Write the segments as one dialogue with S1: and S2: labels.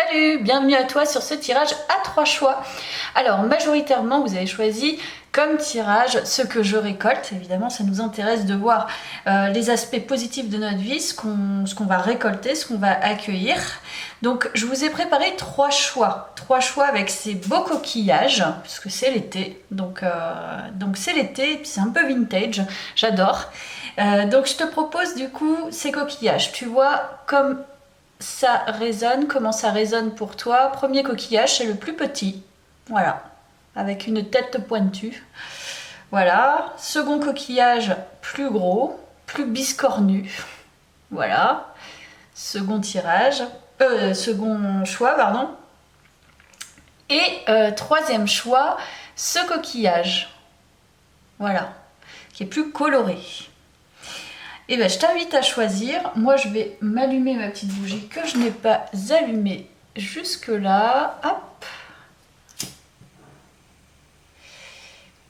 S1: Salut, bienvenue à toi sur ce tirage à 3 choix. Alors majoritairement vous avez choisi comme tirage ce que je récolte. Évidemment ça nous intéresse de voir les aspects positifs de notre vie, ce qu'on va récolter, ce qu'on va accueillir. Donc je vous ai préparé 3 choix. 3 choix avec ces beaux coquillages, puisque c'est l'été. Donc c'est l'été et puis c'est un peu vintage, j'adore. Donc je te propose du coup ces coquillages. Tu vois comme ça résonne, comment ça résonne pour toi. Premier coquillage, c'est le plus petit, voilà, avec une tête pointue, voilà. Second coquillage, plus gros, plus biscornu, voilà. Second tirage, second choix, pardon. Et troisième choix, ce coquillage, voilà, qui est plus coloré. Et ben, je t'invite à choisir. Moi, je vais m'allumer ma petite bougie que je n'ai pas allumée jusque-là. Hop.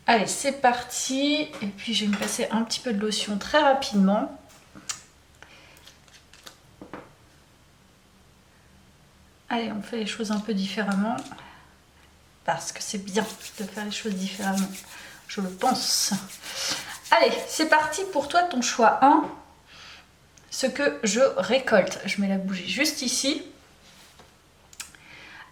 S1: Allez, c'est parti. Et puis, je vais me passer un petit peu de lotion très rapidement. Allez, on fait les choses un peu différemment. Parce que c'est bien de faire les choses différemment. Je le pense. Allez, c'est parti pour toi, ton choix 1. Ce que je récolte. Je mets la bougie juste ici.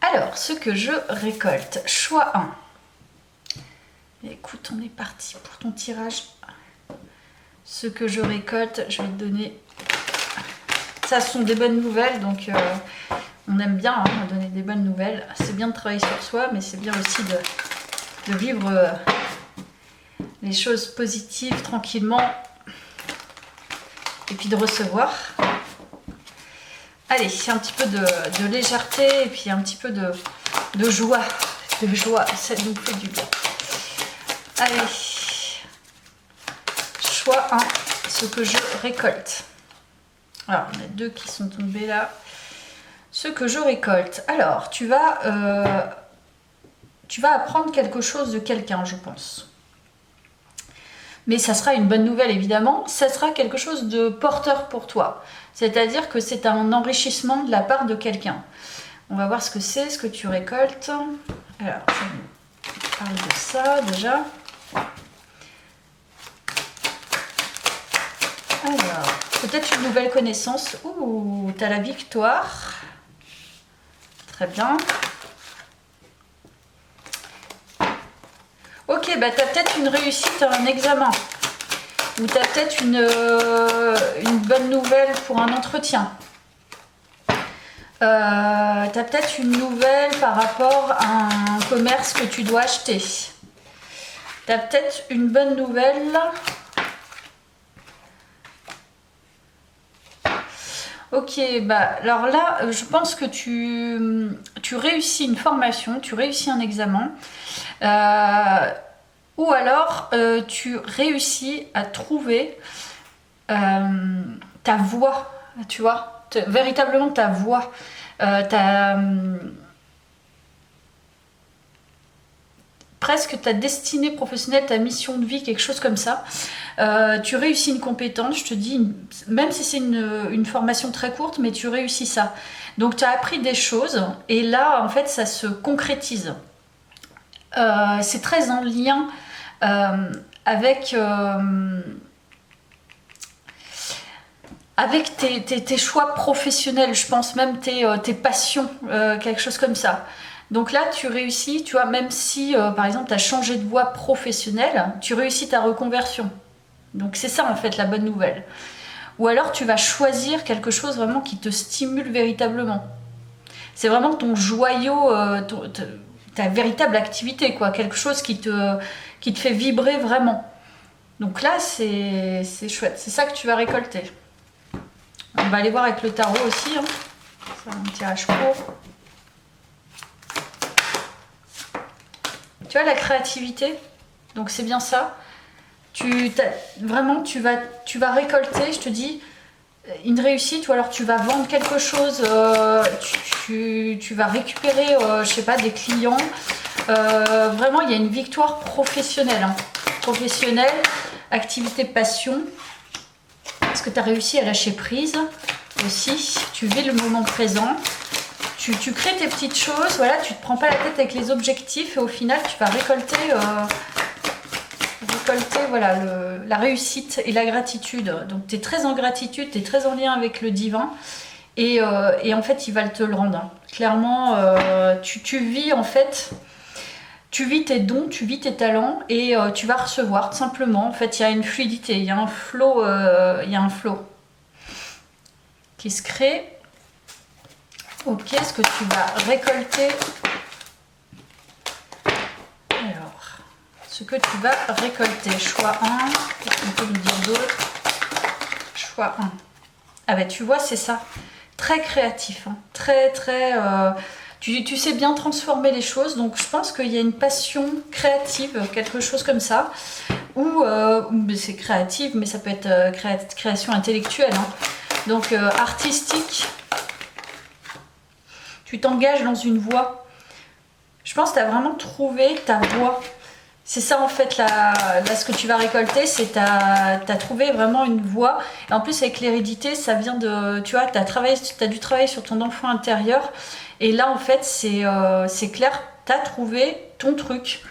S1: Alors, ce que je récolte. Choix 1. Écoute, on est parti pour ton tirage. Ce que je récolte, je vais te donner... Ça, ce sont des bonnes nouvelles, donc on aime bien donner des bonnes nouvelles. C'est bien de travailler sur soi, mais c'est bien aussi de vivre... les choses positives tranquillement et puis de recevoir. Allez, c'est un petit peu de légèreté et puis un petit peu de joie, ça nous fait du bien. Allez, choix 1, ce que je récolte. Alors, on a 2 qui sont tombés là. Ce que je récolte. Alors, tu vas apprendre quelque chose de quelqu'un, je pense. Mais ça sera une bonne nouvelle évidemment, ça sera quelque chose de porteur pour toi. C'est-à-dire que c'est un enrichissement de la part de quelqu'un. On va voir ce que c'est, ce que tu récoltes. Alors, ça nous parle de ça déjà. Alors, peut-être une nouvelle connaissance. Ouh, t'as la victoire. Très bien. Ok, bah t'as peut-être une réussite à un examen. Ou t'as peut-être une bonne nouvelle pour un entretien. T'as peut-être une nouvelle par rapport à un commerce que tu dois acheter. T'as peut-être une bonne nouvelle. Ok, bah alors là, je pense que tu réussis une formation, tu réussis un examen. Ou alors tu réussis à trouver ta voie, tu vois, véritablement ta voie, presque ta destinée professionnelle, ta mission de vie, quelque chose comme ça. Tu réussis une compétence, je te dis, même si c'est une formation très courte, mais tu réussis ça. Donc tu as appris des choses et là en fait ça se concrétise. C'est très en lien avec tes choix professionnels, je pense même tes passions, quelque chose comme ça. Donc là tu réussis, tu vois, même si par exemple tu as changé de voie professionnelle, tu réussis ta reconversion. Donc c'est ça en fait la bonne nouvelle. Ou alors tu vas choisir quelque chose vraiment qui te stimule véritablement. C'est vraiment ton joyau, ta véritable activité, quoi, quelque chose qui te fait vibrer vraiment. Donc là, c'est chouette, c'est ça que tu vas récolter. On va aller voir avec le tarot aussi, hein. C'est un tirage court. Tu vois la créativité, donc c'est bien ça. Vraiment, tu vas récolter, je te dis, une réussite, ou alors tu vas vendre quelque chose, tu vas récupérer, je sais pas, des clients. Vraiment, il y a une victoire professionnelle. Hein. Professionnelle, activité passion. Parce que tu as réussi à lâcher prise aussi. Tu vis le moment présent. tu crées tes petites choses, voilà, tu te prends pas la tête avec les objectifs et au final tu vas récolter, voilà, la réussite et la gratitude. Donc tu es très en gratitude, tu es très en lien avec le divin et en fait il va te le rendre. Clairement, tu vis en fait, tu vis tes dons, tu vis tes talents et tu vas recevoir tout simplement. En fait il y a une fluidité, il y a un flow, qui se crée. Ok, ce que tu vas récolter. Alors, ce que tu vas récolter. Choix 1. Qu'est-ce qu'on peut nous dire d'autre? Choix 1. Ah ben tu vois, c'est ça. Très créatif. Hein. Très. Tu sais bien transformer les choses. Donc je pense qu'il y a une passion créative, quelque chose comme ça. Ou c'est créative, mais ça peut être création intellectuelle. Hein. Donc artistique. Tu t'engages dans une voie. Je pense que tu as vraiment trouvé ta voie. C'est ça en fait, là ce que tu vas récolter, c'est tu as trouvé vraiment une voie. Et en plus avec l'hérédité, ça vient de... Tu vois, tu as dû travailler sur ton enfant intérieur. Et là en fait, c'est clair, tu as trouvé ton truc.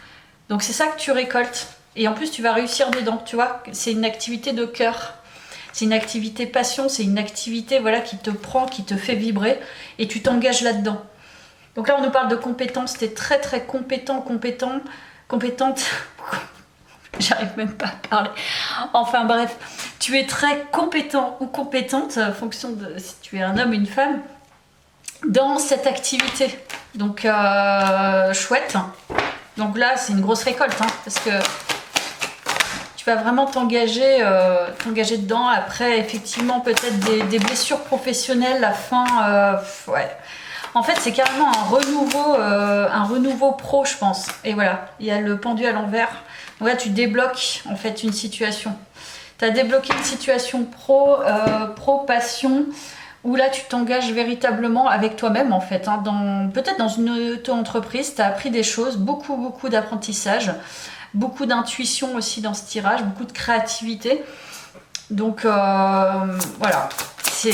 S1: Donc c'est ça que tu récoltes. Et en plus, tu vas réussir dedans, tu vois. C'est une activité de cœur. C'est une activité passion, c'est une activité voilà, qui te prend, qui te fait vibrer et tu t'engages là-dedans. Donc là, on nous parle de compétences, tu es très compétente. J'arrive même pas à parler. Enfin bref, tu es très compétent ou compétente, en fonction de si tu es un homme ou une femme, dans cette activité. Donc chouette. Donc là, c'est une grosse récolte, hein, parce que tu vas vraiment t'engager dedans. Après, effectivement, peut-être des blessures professionnelles, la fin, ouais. En fait, c'est carrément un renouveau pro, je pense. Et voilà, il y a le pendu à l'envers. Donc là, tu débloques, en fait, une situation. Tu as débloqué une situation pro-passion, où là, tu t'engages véritablement avec toi-même, en fait. Hein, peut-être dans une auto-entreprise, tu as appris des choses, beaucoup d'apprentissage. Beaucoup d'intuition aussi dans ce tirage, beaucoup de créativité. Donc voilà, c'est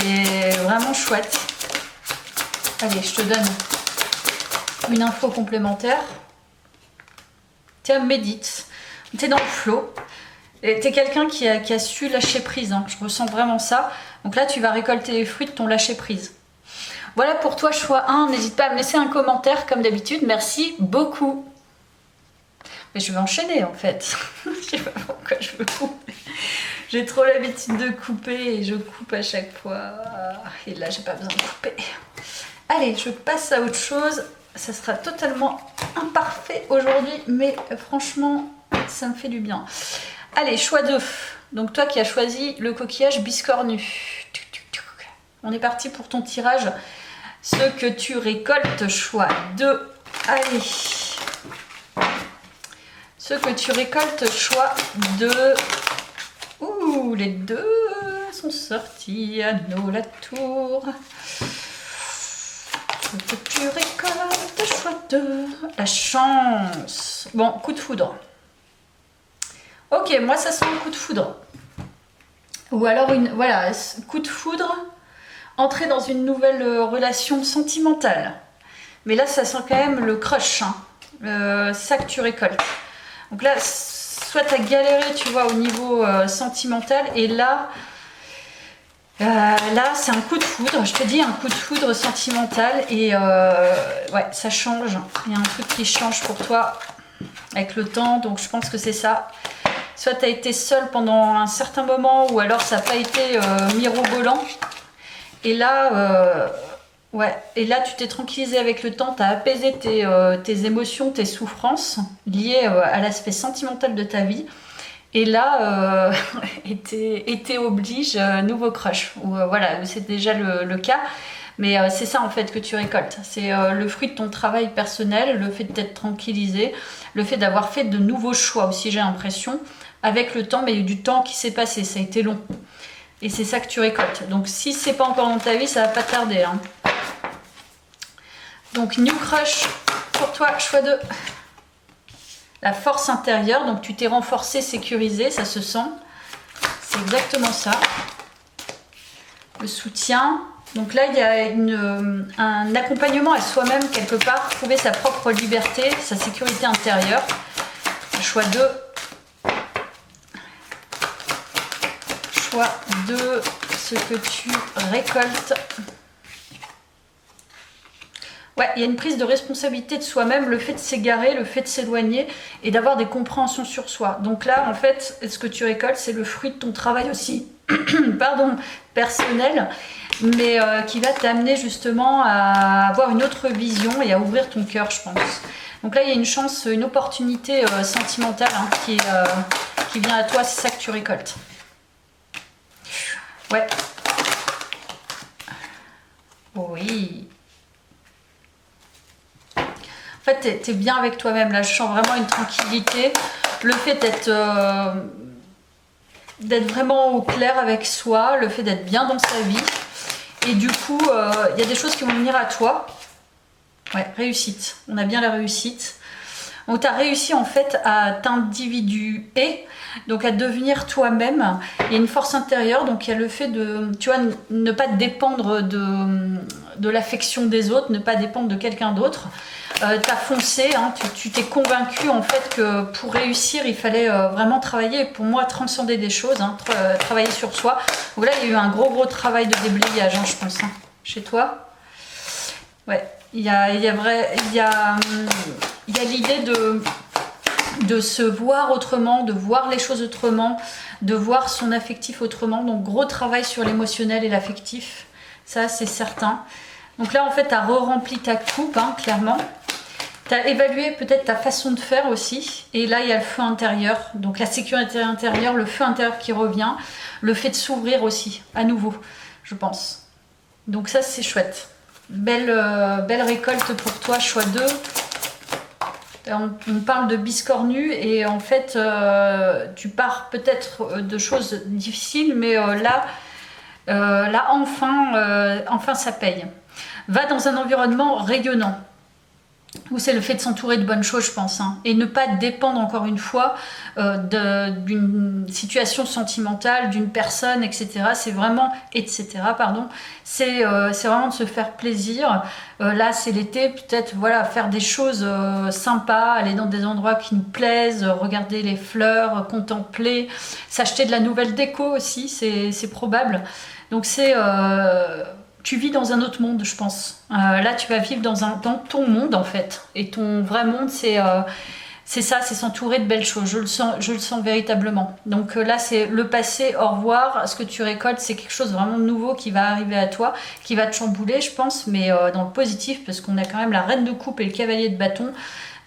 S1: vraiment chouette. Allez, je te donne une info complémentaire. Tiens, médite. T'es dans le flow. T'es quelqu'un qui a su lâcher prise. Hein. Je ressens vraiment ça. Donc là, tu vas récolter les fruits de ton lâcher prise. Voilà pour toi, choix 1. N'hésite pas à me laisser un commentaire comme d'habitude. Merci beaucoup. Mais je vais enchaîner en fait. Je sais pas pourquoi je veux couper. J'ai trop l'habitude de couper et je coupe à chaque fois. Et là, j'ai pas besoin de couper. Allez, je passe à autre chose. Ça sera totalement imparfait aujourd'hui, mais franchement, ça me fait du bien. Allez, choix 2. Donc toi qui as choisi le coquillage biscornu. On est parti pour ton tirage. Ce que tu récoltes, choix 2. Allez. Ce que tu récoltes, choix 2. Ouh, les deux sont sortis. Anneau, la tour. Ce que tu récoltes, choix 2. La chance. Bon, coup de foudre. Ok, moi ça sent un coup de foudre. Ou alors voilà, coup de foudre. Entrer dans une nouvelle relation sentimentale. Mais là, ça sent quand même le crush. Hein. C'est ça que tu récoltes. Donc là, soit tu as galéré, tu vois, au niveau sentimental, et là c'est un coup de foudre, je te dis, un coup de foudre sentimental, et ouais, ça change. Il y a un truc qui change pour toi avec le temps, donc je pense que c'est ça. Soit tu as été seule pendant un certain moment, ou alors ça n'a pas été mirobolant, et là... ouais, et là tu t'es tranquillisé avec le temps, tu as apaisé tes émotions, tes souffrances liées à l'aspect sentimental de ta vie. Et là, été oblige, nouveau crush. Voilà, c'est déjà le cas. Mais c'est ça en fait que tu récoltes. C'est le fruit de ton travail personnel, le fait de t'être tranquillisé, le fait d'avoir fait de nouveaux choix aussi, j'ai l'impression, avec le temps, mais il y a eu du temps qui s'est passé, ça a été long. Et c'est ça que tu récoltes. Donc si c'est pas encore dans ta vie, ça va pas tarder. Hein. Donc New Crush pour toi, choix 2. La force intérieure, donc tu t'es renforcé, sécurisé, ça se sent. C'est exactement ça. Le soutien. Donc là, il y a un accompagnement à soi-même quelque part, trouver sa propre liberté, sa sécurité intérieure. Choix 2. Choix 2, ce que tu récoltes. Ouais, il y a une prise de responsabilité de soi-même, le fait de s'égarer, le fait de s'éloigner et d'avoir des compréhensions sur soi. Donc là, en fait, ce que tu récoltes, c'est le fruit de ton travail aussi, pardon, personnel, mais qui va t'amener justement à avoir une autre vision et à ouvrir ton cœur, je pense. Donc là, il y a une chance, une opportunité sentimentale hein, qui vient à toi, c'est ça que tu récoltes. Ouais. Oui. En fait, tu es bien avec toi-même. Là, je sens vraiment une tranquillité. Le fait d'être vraiment au clair avec soi, le fait d'être bien dans sa vie. Et du coup, il y a des choses qui vont venir à toi. Ouais, réussite. On a bien la réussite. Donc, tu as réussi en fait à t'individuer, donc à devenir toi-même. Il y a une force intérieure, donc il y a le fait de, tu vois, ne pas dépendre de l'affection des autres, ne pas dépendre de quelqu'un d'autre. Tu as foncé, hein, tu t'es convaincu en fait que pour réussir, il fallait vraiment travailler, pour moi, transcender des choses, hein, travailler sur soi. Donc là, il y a eu un gros travail de déblayage, hein, je pense, hein, chez toi. Ouais. Il y a l'idée de se voir autrement, de voir les choses autrement, de voir son affectif autrement. Donc gros travail sur l'émotionnel et l'affectif, ça c'est certain. Donc là en fait tu as re-rempli ta coupe, hein, clairement. Tu as évalué peut-être ta façon de faire aussi. Et là il y a le feu intérieur, donc la sécurité intérieure, le feu intérieur qui revient, le fait de s'ouvrir aussi, à nouveau, je pense. Donc ça c'est chouette. Belle récolte pour toi, choix 2. On parle de biscornu et en fait tu pars peut-être de choses difficiles mais là enfin ça paye. Va dans un environnement rayonnant où c'est le fait de s'entourer de bonnes choses, je pense, hein, et ne pas dépendre encore une fois d'une situation sentimentale, d'une personne, etc. C'est vraiment, c'est vraiment de se faire plaisir. Là, c'est l'été, peut-être, voilà, faire des choses sympas, aller dans des endroits qui nous plaisent, regarder les fleurs, contempler, s'acheter de la nouvelle déco aussi, c'est probable. Donc c'est tu vis dans un autre monde, je pense. Là, tu vas vivre dans ton monde, en fait. Et ton vrai monde, c'est ça, c'est s'entourer de belles choses. Je le sens véritablement. Donc là, c'est le passé, au revoir. Ce que tu récoltes, c'est quelque chose vraiment de nouveau qui va arriver à toi, qui va te chambouler, je pense, mais dans le positif, parce qu'on a quand même la reine de coupe et le cavalier de bâton.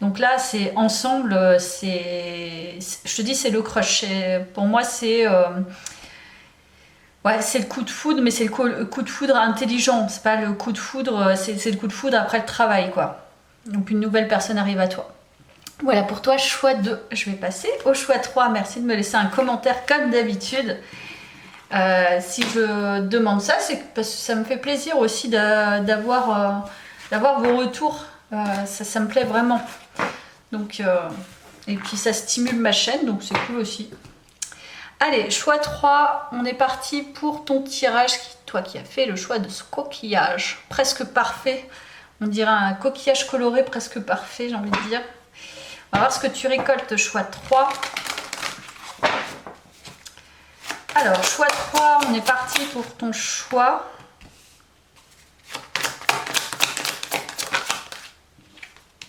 S1: Donc là, c'est ensemble, je te dis, c'est le crush. Pour moi, c'est... ouais, c'est le coup de foudre, mais c'est le coup de foudre intelligent. C'est pas le coup de foudre, c'est le coup de foudre après le travail, quoi. Donc une nouvelle personne arrive à toi. Voilà pour toi, choix 2. Je vais passer au choix 3. Merci de me laisser un commentaire comme d'habitude. Si je demande ça, c'est parce que ça me fait plaisir aussi d'avoir vos retours. Ça me plaît vraiment. Donc, et puis ça stimule ma chaîne, donc c'est cool aussi. Allez, choix 3, on est parti pour ton tirage, toi qui as fait le choix de ce coquillage, presque parfait, on dirait un coquillage coloré presque parfait, j'ai envie de dire. On va voir ce que tu récoltes, choix 3. Alors, choix 3, on est parti pour ton choix.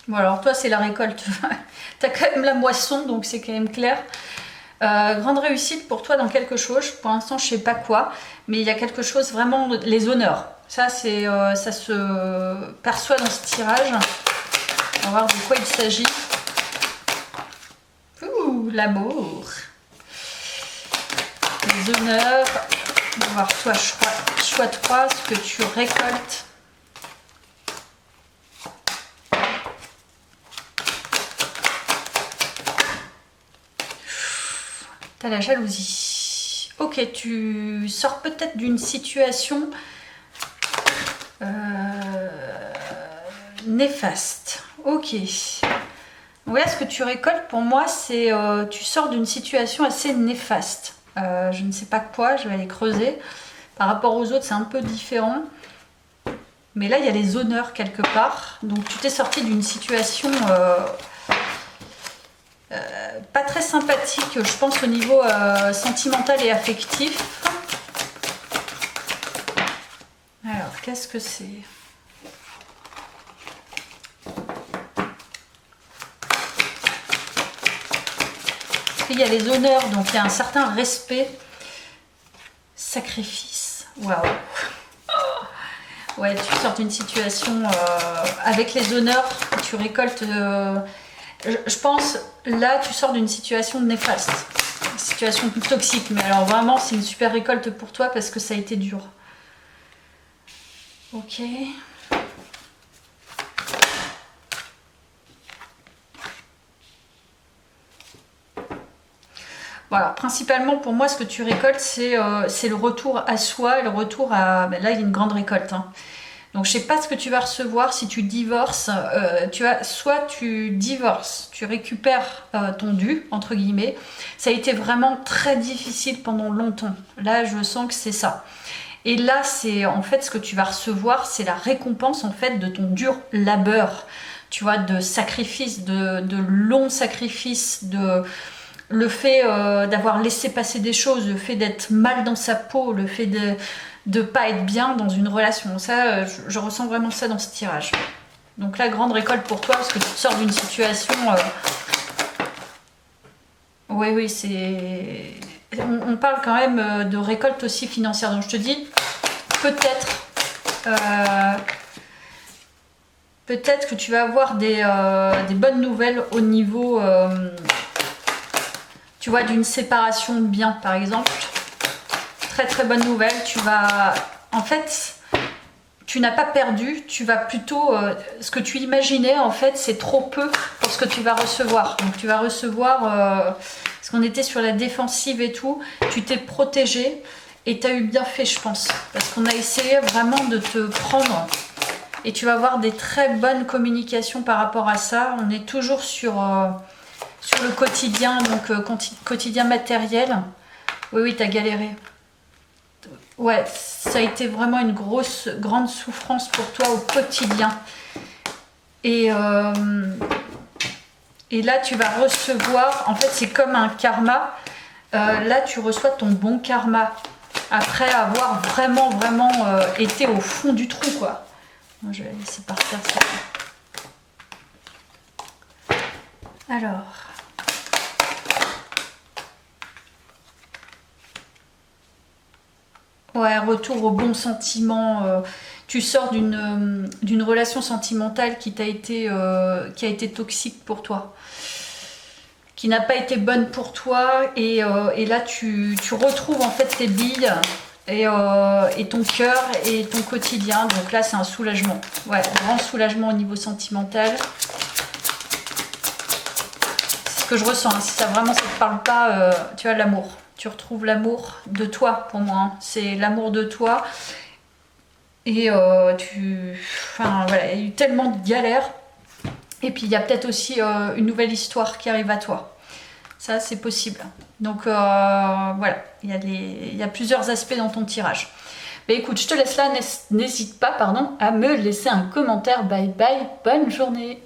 S1: Bon alors toi c'est la récolte, tu as quand même la moisson, donc c'est quand même clair. Grande réussite pour toi dans quelque chose, pour l'instant je sais pas quoi, mais il y a quelque chose vraiment, les honneurs. Ça c'est, ça se perçoit dans ce tirage. On va voir de quoi il s'agit. Ouh, l'amour. Les honneurs. On va voir toi, choix 3, ce que tu récoltes. T'as la jalousie. Ok, tu sors peut-être d'une situation néfaste. Ok. Voilà ce que tu récoltes pour moi, c'est tu sors d'une situation assez néfaste. Je ne sais pas quoi, je vais aller creuser. Par rapport aux autres, c'est un peu différent. Mais là, il y a les honneurs quelque part. Donc, tu t'es sorti d'une situation pas très sympathique, je pense, au niveau sentimental et affectif. Alors, qu'est-ce que c'est? Il y a les honneurs, donc il y a un certain respect. Sacrifice. Waouh! Ouais, tu sors d'une situation avec les honneurs, tu récoltes. Je pense, là, tu sors d'une situation néfaste, une situation plus toxique. Mais alors, vraiment, c'est une super récolte pour toi parce que ça a été dur. Ok. Voilà, principalement pour moi, ce que tu récoltes, c'est le retour à soi et le retour à... Ben là, il y a une grande récolte. Hein. Donc, je sais pas ce que tu vas recevoir si tu divorces. Soit tu divorces, tu récupères ton dû, entre guillemets. Ça a été vraiment très difficile pendant longtemps. Là, je sens que c'est ça. Et là, c'est en fait ce que tu vas recevoir, c'est la récompense en fait de ton dur labeur. Tu vois, de sacrifices, de longs sacrifices, le fait d'avoir laissé passer des choses, le fait d'être mal dans sa peau, le fait de ne pas être bien dans une relation. Ça, je ressens vraiment ça dans ce tirage. Donc la grande récolte pour toi, parce que tu sors d'une situation... Oui, c'est... On parle quand même de récolte aussi financière. Donc je te dis, peut-être... peut-être que tu vas avoir des bonnes nouvelles au niveau... tu vois, d'une séparation de biens, par exemple. Très très bonne nouvelle. Tu vas... En fait, tu n'as pas perdu. Tu vas plutôt... ce que tu imaginais, en fait, c'est trop peu pour ce que tu vas recevoir. Donc tu vas recevoir... parce qu'on était sur la défensive et tout. Tu t'es protégé et tu as eu bien fait, je pense. Parce qu'on a essayé vraiment de te prendre. Et tu vas avoir des très bonnes communications par rapport à ça. On est toujours sur le quotidien, donc quotidien matériel. Oui, tu as galéré. Ouais, ça a été vraiment une grande souffrance pour toi au quotidien. Et là, tu vas recevoir, en fait, c'est comme un karma. Là, tu reçois ton bon karma. Après avoir vraiment été au fond du trou, quoi. Moi, je vais laisser partir ça. Alors... Ouais, retour aux bons sentiments. Tu sors d'une relation sentimentale qui a été toxique pour toi, qui n'a pas été bonne pour toi, et là tu retrouves en fait tes billes et ton cœur et ton quotidien. Donc là c'est un soulagement. Ouais, grand soulagement au niveau sentimental. C'est ce que je ressens. Hein. Si ça vraiment ça te parle pas, tu as l'amour. Tu retrouves l'amour de toi pour moi. Hein. C'est l'amour de toi. Et enfin, voilà, il y a eu tellement de galères. Et puis il y a peut-être aussi une nouvelle histoire qui arrive à toi. Ça, c'est possible. Donc voilà, il y a plusieurs aspects dans ton tirage. Mais écoute, je te laisse là. N'hésite pas, à me laisser un commentaire. Bye bye, bonne journée.